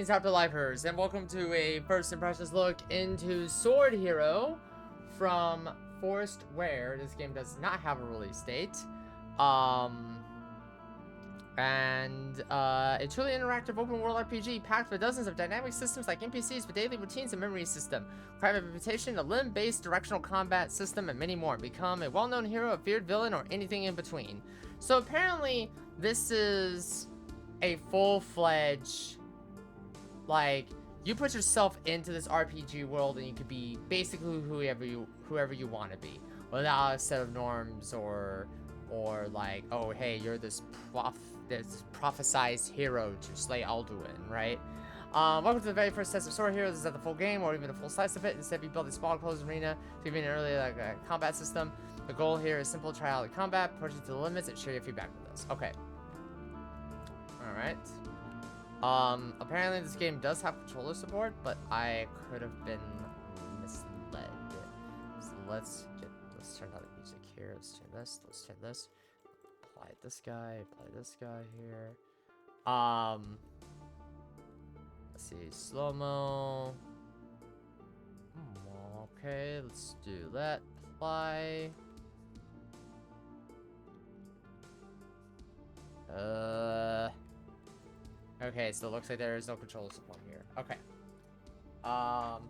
Greetings, Afterlifers, and welcome to a first impressions look into Sword Hero from Forest Ware. This game does not have a release date. A truly interactive open world RPG packed with dozens of dynamic systems like NPCs with daily routines and memory system, private reputation, a limb-based directional combat system, and many more. Become a well-known hero, a feared villain, or anything in between. So apparently, this is a full-fledged, like, you put yourself into this RPG world and you could be basically whoever you want to be, without a set of norms or like, oh hey, you're this prophesized hero to slay Alduin, right? Welcome to the very first test of Sword Hero. This is not the full game or even a full slice of it. Instead, we build a small closed arena to give you an early combat system. The goal here is simple, try out the combat, push it to the limits, and share your feedback with us. Okay. Alright. Apparently this game does have controller support, but I could have been misled. So let's turn down the music here. Let's turn this. Apply this guy here. Let's see, slow-mo. Okay, let's do that. Apply. Okay, so it looks like there is no controller support here. Okay. Well,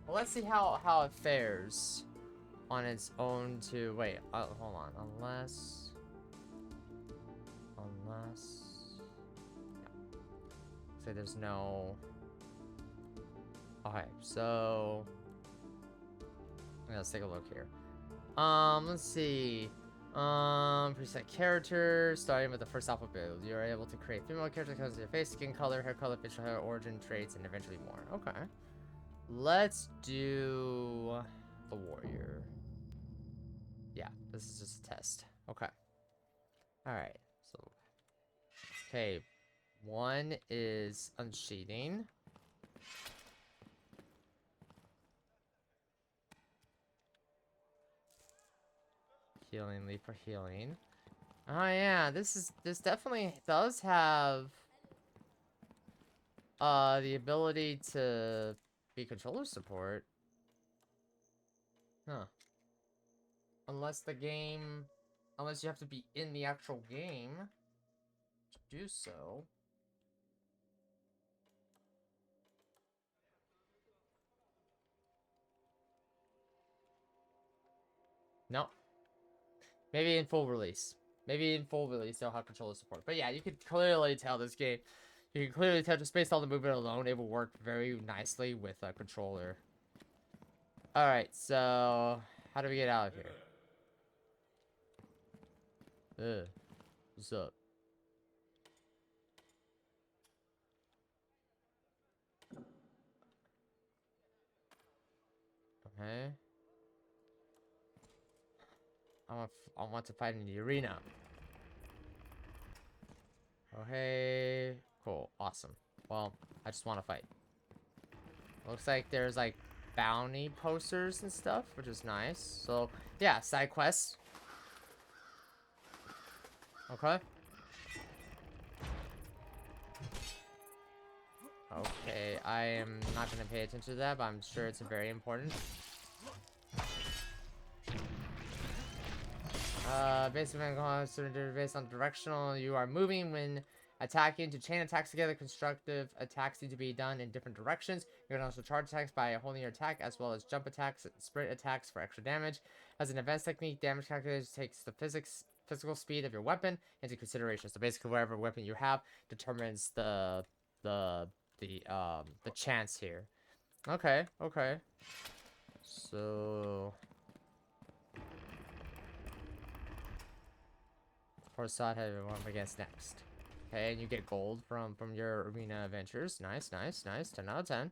let's see how it fares on its own to wait. Hold on. Unless. Say there's no. Okay, so let's take a look here. Let's see. Preset character, starting with the first alpha build. You're able to create female characters because of your face, skin color, hair color, facial hair, origin, traits, and eventually more. Okay. Let's do the warrior. Yeah, this is just a test. Okay. Alright, so. Okay. One is unsheathing. Healing, leaf for healing. Oh yeah, this definitely does have the ability to be controller support. Huh. Unless you have to be in the actual game to do so. No. Maybe in full release. They'll have controller support. But yeah, you can clearly tell this game. You can clearly tell just based on the movement alone, it will work very nicely with a controller. Alright, so how do we get out of here? What's up? Okay. I want to fight in the arena. Okay. Cool. Awesome. Well, I just want to fight. Looks like there's like bounty posters and stuff, which is nice. So, yeah, side quests. Okay. Okay, I am not going to pay attention to that, but I'm sure it's very important. Based on directional, you are moving when attacking to chain attacks together. Constructive attacks need to be done in different directions. You can also charge attacks by holding your attack, as well as jump attacks and sprint attacks for extra damage. As an advanced technique, damage calculator takes the physical speed of your weapon into consideration. So basically, whatever weapon you have determines the chance here. Okay. So. Side have one against next. Okay, and you get gold from your arena adventures. Nice. 10 out of 10.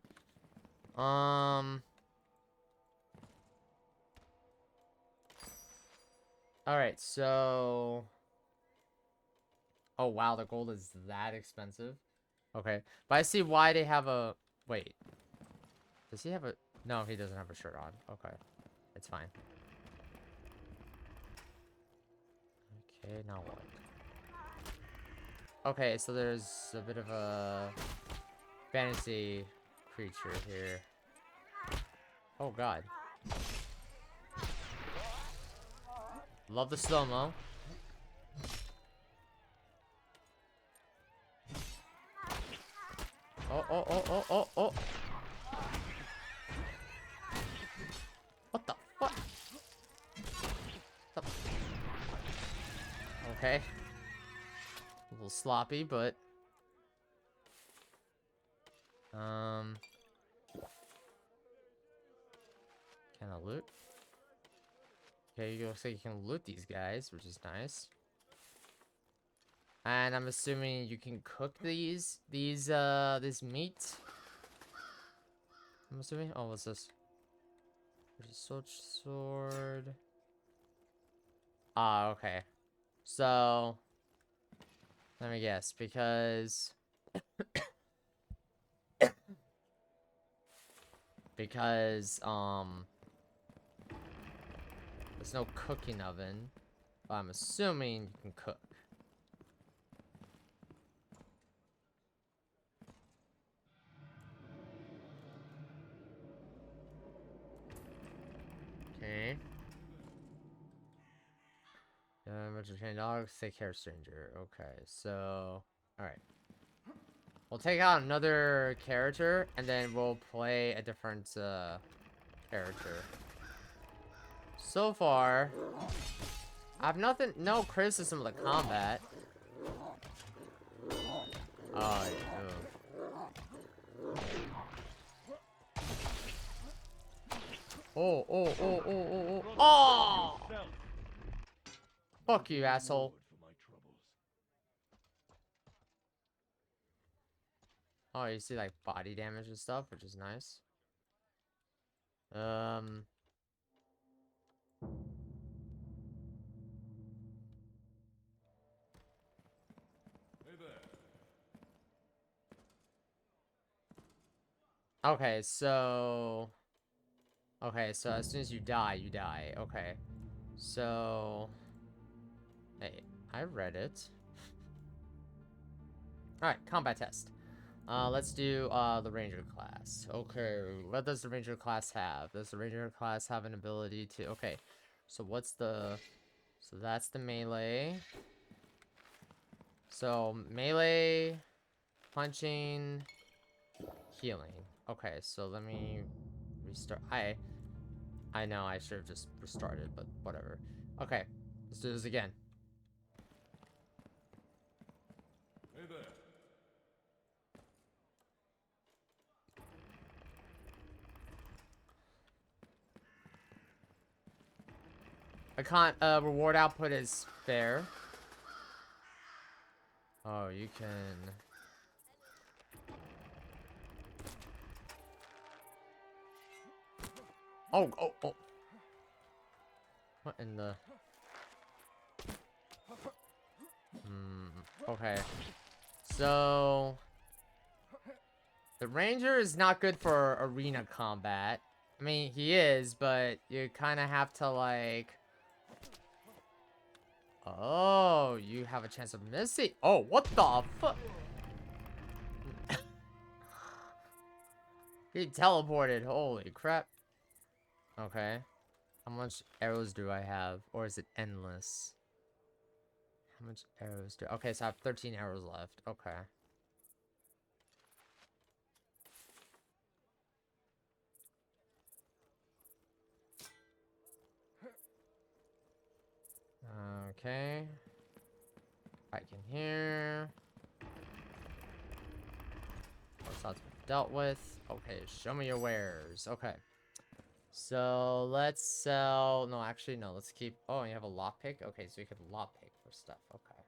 Alright, so. Oh wow, the gold is that expensive. Okay. But I see why they have a. Wait. Does he have a. No, he doesn't have a shirt on. Okay. It's fine. Okay, now what? Okay, so there's a bit of a fantasy creature here. Oh god. Love the slow-mo. Oh. What the fuck? Okay. A little sloppy, but... Can I loot? Okay, you looks like you can loot these guys, which is nice. And I'm assuming you can cook this meat. I'm assuming. Oh, what's this? There's a sword. Ah, okay. So, let me guess, because there's no cooking oven, but I'm assuming you can cook. Okay. Train dogs, take care of stranger. Okay, so alright. We'll take out another character and then we'll play a different character. So far, I have no criticism of the combat. Oh, Oh! Fuck you, asshole. Oh, you see like body damage and stuff, which is nice. Okay, so as soon as you die, you die. Okay. So hey, I read it. Alright, combat test. Let's do the ranger class. Okay, what does the ranger class have? Does the ranger class have an ability to... Okay, so what's the... So that's the melee. So melee, punching, healing. Okay, so let me restart. I know I should have just restarted, but whatever. Okay, let's do this again. Hey there. I can't, reward output is fair. Oh, you can... Oh. What in the... Okay. So... The ranger is not good for arena combat. I mean, he is, but you kind of have to, like... Oh, you have a chance of missing. Oh, what the fuck? He teleported. Holy crap. Okay. How much arrows do I have? Or is it endless? How much arrows do... Okay, so I have 13 arrows left. Okay. Okay. I can hear. What's not dealt with? Okay, show me your wares. Okay. So let's sell. No, actually, no. Let's keep. Oh, you have a lockpick. Okay, so you can lockpick for stuff. Okay.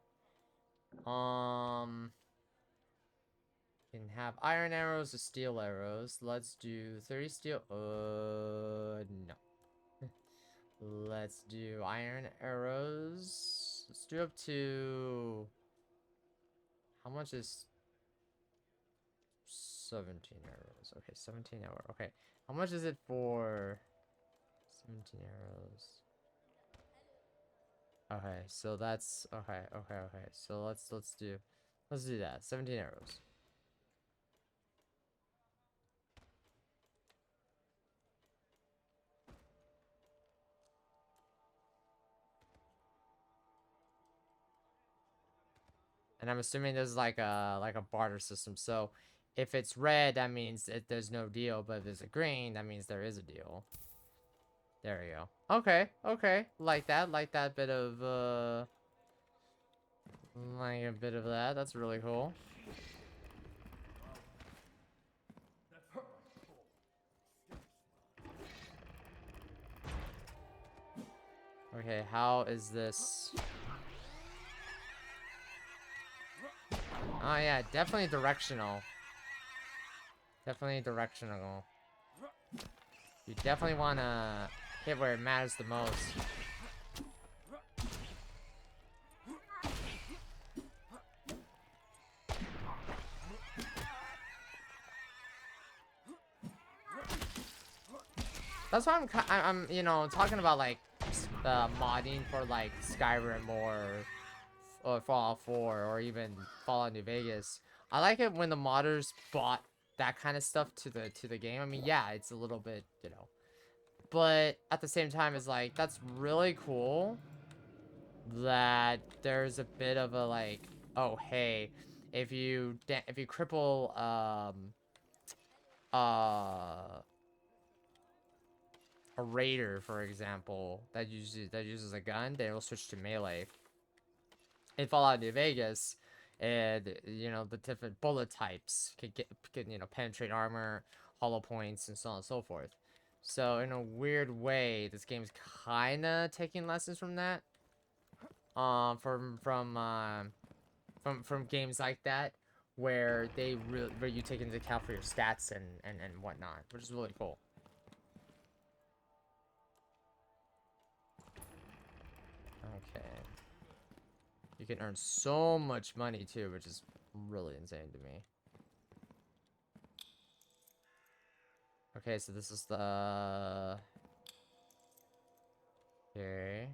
You can have iron arrows or steel arrows. Let's do 30 steel. No. Let's do iron arrows. Let's do up to... How much is 17 arrows? Okay, 17 arrows. Okay. How much is it for 17 arrows? Okay, so that's okay. So let's do that. 17 arrows. And I'm assuming there's like a barter system. So if it's red, that means there's no deal. But if it's a green, that means there is a deal. There we go. Okay, okay. Like that bit of, like a bit of that. That's really cool. Okay, how is this? Oh yeah, definitely directional. Definitely directional. You definitely want to hit where it matters the most. That's why I'm you know, talking about like modding for like Skyrim or Fallout 4 or even Fallout New Vegas. I like it when the modders bought that kind of stuff to the game. I mean, yeah, it's a little bit, you know, but at the same time, it's like that's really cool that there's a bit of a like, oh hey, if you cripple uh a raider, for example, that uses a gun, then it'll switch to melee. In Fallout New Vegas, and you know the different bullet types can you know penetrate armor, hollow points, and so on and so forth. So in a weird way, this game's kind of taking lessons from that, from games like that, where where you take into account for your stats and whatnot, which is really cool. Okay. You can earn so much money too, which is really insane to me. Okay, so this is the... Okay.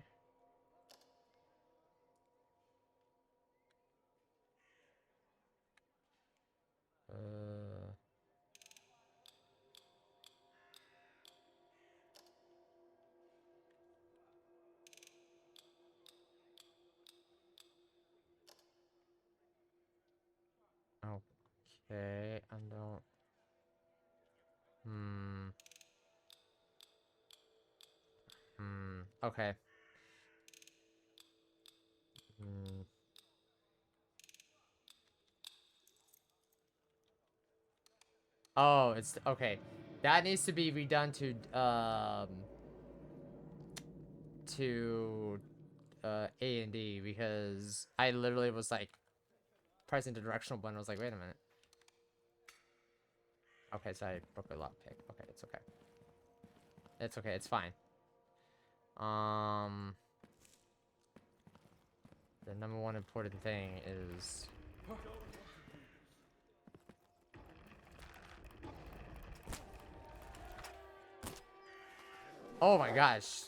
Okay, I don't... Okay. Oh, it's... Okay. That needs to be redone to A and D, because I literally was like pressing the directional button. I was like, wait a minute. Okay, so I broke a lockpick. Okay, it's okay. It's okay. It's fine. The number one important thing is... Oh my gosh.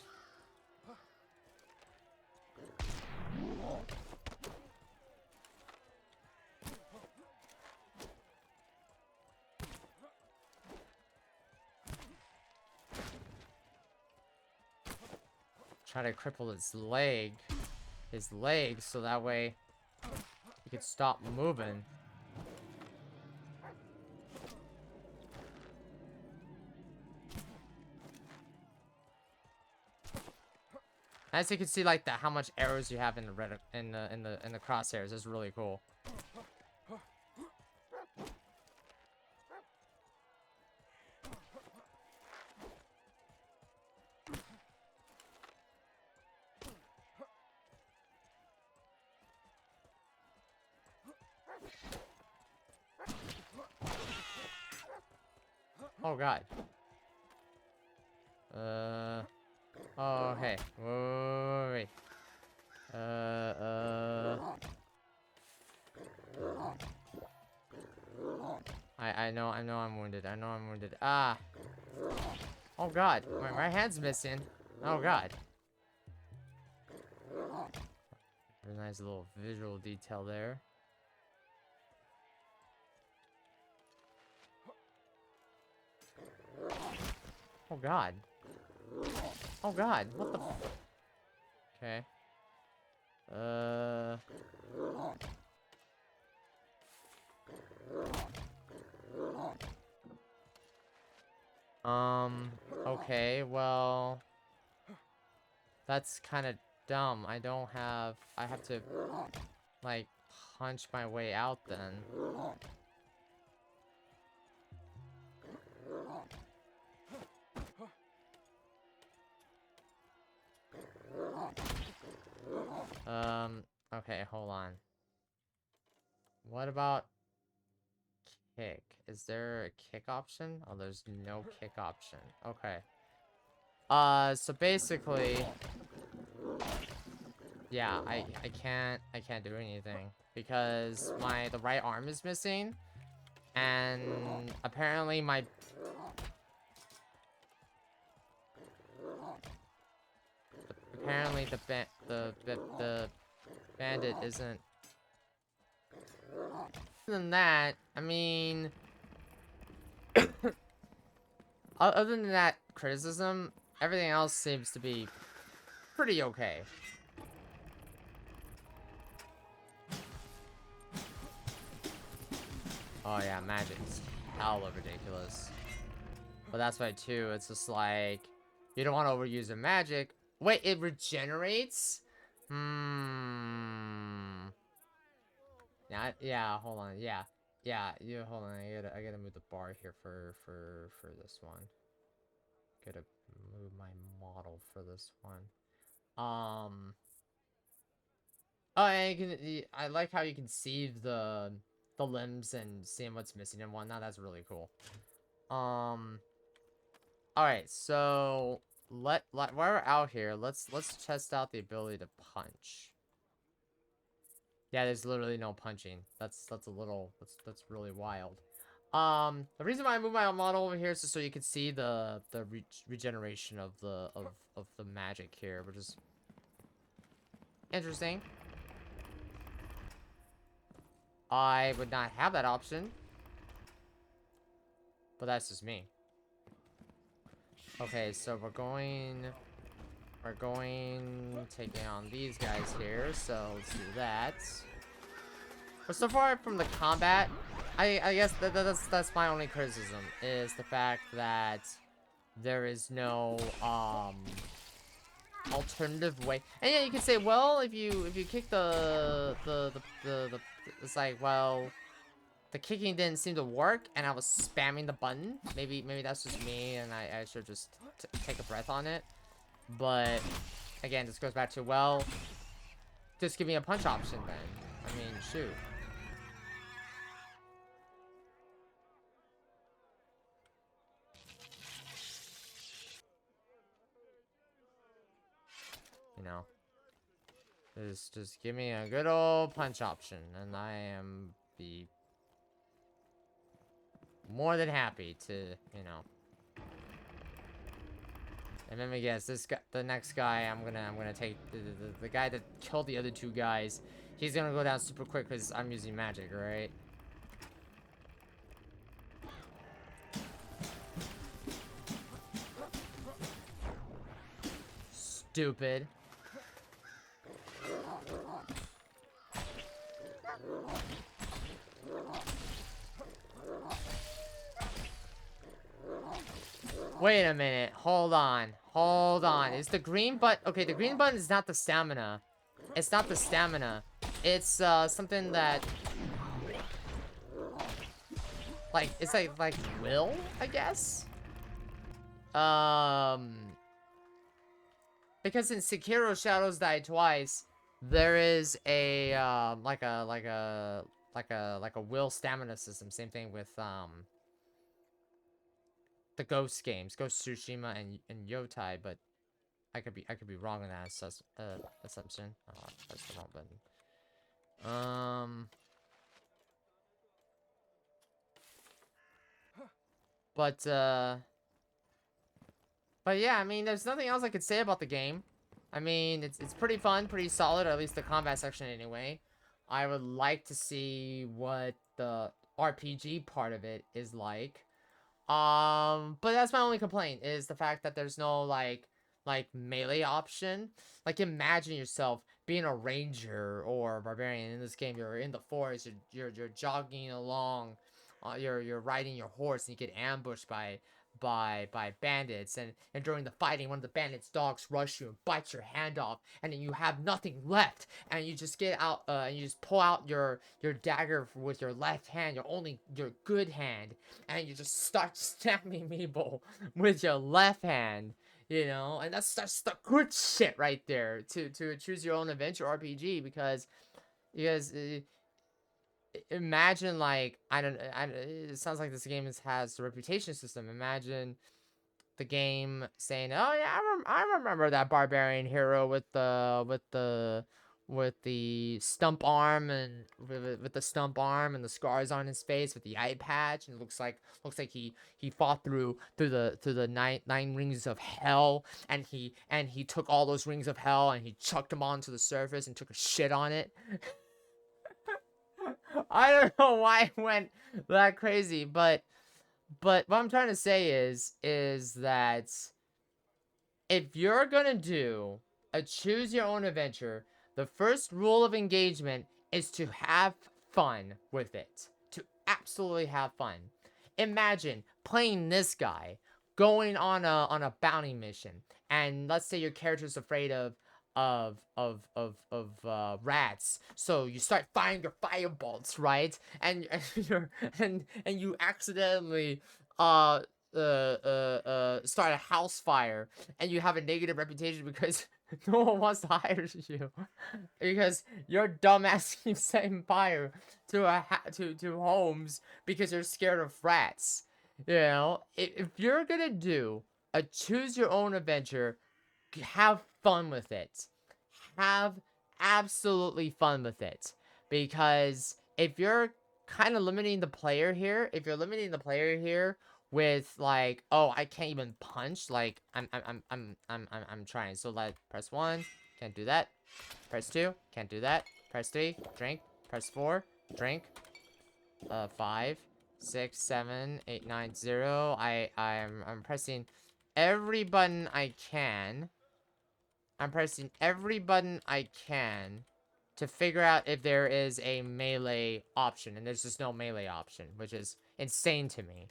Try to cripple his leg, so that way he could stop moving. As you can see, like how much arrows you have in the red in the crosshairs is really cool. Oh god. Oh, okay. Wait. I know I'm wounded. I know I'm wounded. Ah. Oh god. My hand's missing. Oh god. Very nice little visual detail there. Oh god. Oh god. What the f... Okay. Okay, well, that's kind of dumb. I have to, like, punch my way out then. Okay, hold on. What about kick? Is there a kick option? Oh, there's no kick option. Okay. So basically, yeah, I can't do anything because the right arm is missing, and apparently the bandit isn't. Other than that, I mean, other than that criticism, everything else seems to be pretty okay. Oh yeah, magic's hella ridiculous. But that's why too, it's just like, you don't want to overuse the magic. Wait, it regenerates? Yeah, hold on, yeah. Yeah, hold on, I gotta move the bar here for this one. Gotta move my model for this one. Oh, and I like how you can see the limbs and seeing what's missing and whatnot. That's really cool. Alright, so while we're out here, let's test out the ability to punch. Yeah, there's literally no punching. That's really wild. The reason why I moved my model over here is just so you can see the regeneration of the magic here, which is interesting. I would not have that option, but that's just me. Okay, so we're going taking on these guys here, so let's do that. But so far from the combat, I guess that's my only criticism, is the fact that there is no alternative way. And yeah, you can say, well, if you kick it's like, well, the kicking didn't seem to work, and I was spamming the button. Maybe that's just me, and I should just take a breath on it. But again, this goes back to, well, just give me a punch option then. I mean, shoot. You know, just give me a good old punch option, and I am be more than happy to, you know. And let me guess, this guy, the next guy, I'm gonna take the guy that killed the other two guys. He's gonna go down super quick because I'm using magic, right? Stupid. Wait a minute. Hold on. Hold on. Is the green button... Okay, the green button is not the stamina. It's not the stamina. It's something that... Like, it's like will, I guess? Because in Sekiro Shadows Die Twice, there is a like a will stamina system. Same thing with the Ghost games, Ghost Tsushima and Yotai, but I could be wrong on that assumption. Oh, that's the wrong button. But yeah, I mean, there's nothing else I could say about the game. I mean, it's pretty fun, pretty solid, or at least the combat section anyway. I would like to see what the RPG part of it is like. But that's my only complaint, is the fact that there's no like like melee option. Like imagine yourself being a ranger or a barbarian in this game. You're in the forest. You're jogging along. You're riding your horse and you get ambushed by bandits, and during the fighting one of the bandits dogs rush you and bites your hand off, and then you have nothing left, and you just get out and you just pull out your dagger with your left hand, your good hand, and you just start stabbing people with your left hand, you know. And that's the good shit right there to choose your own adventure RPG. Because imagine, like, I don't it sounds like this game has a reputation system. Imagine the game saying, "Oh yeah, I remember that barbarian hero with the stump arm and with the stump arm and the scars on his face with the eye patch, and it looks like he fought through the nine rings of hell, and he took all those rings of hell and he chucked them onto the surface and took a shit on it." I don't know why I went that crazy, but what I'm trying to say is that if you're gonna do a choose your own adventure, the first rule of engagement is to have fun with it. To absolutely have fun. Imagine playing this guy, going on a bounty mission, and let's say your character's afraid of rats, so you start firing your firebolts, right? And you accidentally start a house fire, and you have a negative reputation because no one wants to hire you because your dumbass keeps setting fire to homes because you're scared of rats. You know, if you're gonna do a choose your own adventure, have fun with it. Have absolutely fun with it. Because if you're kind of limiting the player here, with, like, oh, I can't even punch, like, I'm trying. So, like, press 1, can't do that. Press 2, can't do that. Press 3, drink. Press 4, drink. 5, 6, 7, 8, 9, 0. I'm pressing every button I can. I'm pressing every button I can to figure out if there is a melee option, and there's just no melee option, which is insane to me.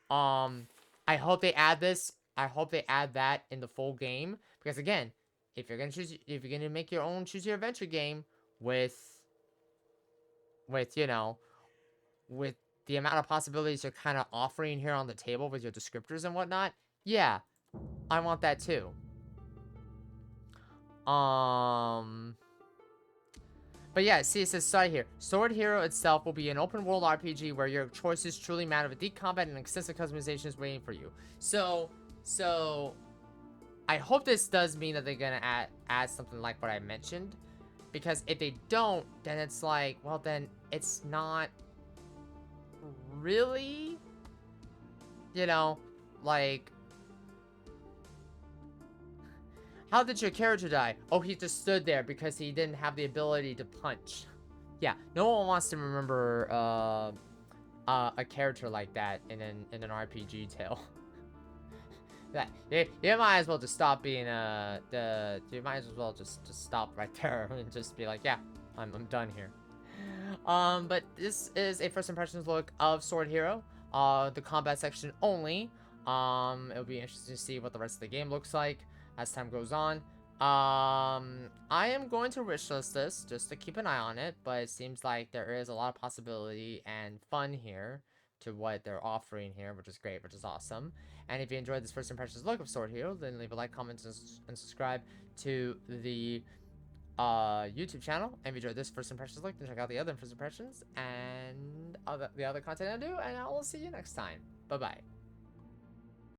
I hope they add this. I hope they add that in the full game, because again, if you're gonna make your own choose your adventure game with you know, with the amount of possibilities you're kind of offering here on the table with your descriptors and whatnot, yeah, I want that too. But yeah, see, it says start here. Sword Hero itself will be an open world RPG where your choices truly matter, with deep combat and extensive customization is waiting for you. So I hope this does mean that they're gonna add something like what I mentioned, because if they don't, then it's like, well, then it's not really, you know, like, how did your character die? Oh, he just stood there because he didn't have the ability to punch. Yeah, no one wants to remember a character like that in an RPG tale. That you might as well just stop being you might as well just stop right there and just be like, yeah, I'm done here. But this is a first impressions look of Sword Hero, the combat section only. It'll be interesting to see what the rest of the game looks like as time goes on. I am going to wishlist this just to keep an eye on it, but it seems like there is a lot of possibility and fun here to what they're offering here, which is great, which is awesome. And if you enjoyed this first impressions look of Sword Hero, then leave a like, comment, and subscribe to the YouTube channel. And if you enjoyed this first impressions look, then check out the other first impressions and the other content I do, and I will see you next time. Bye bye.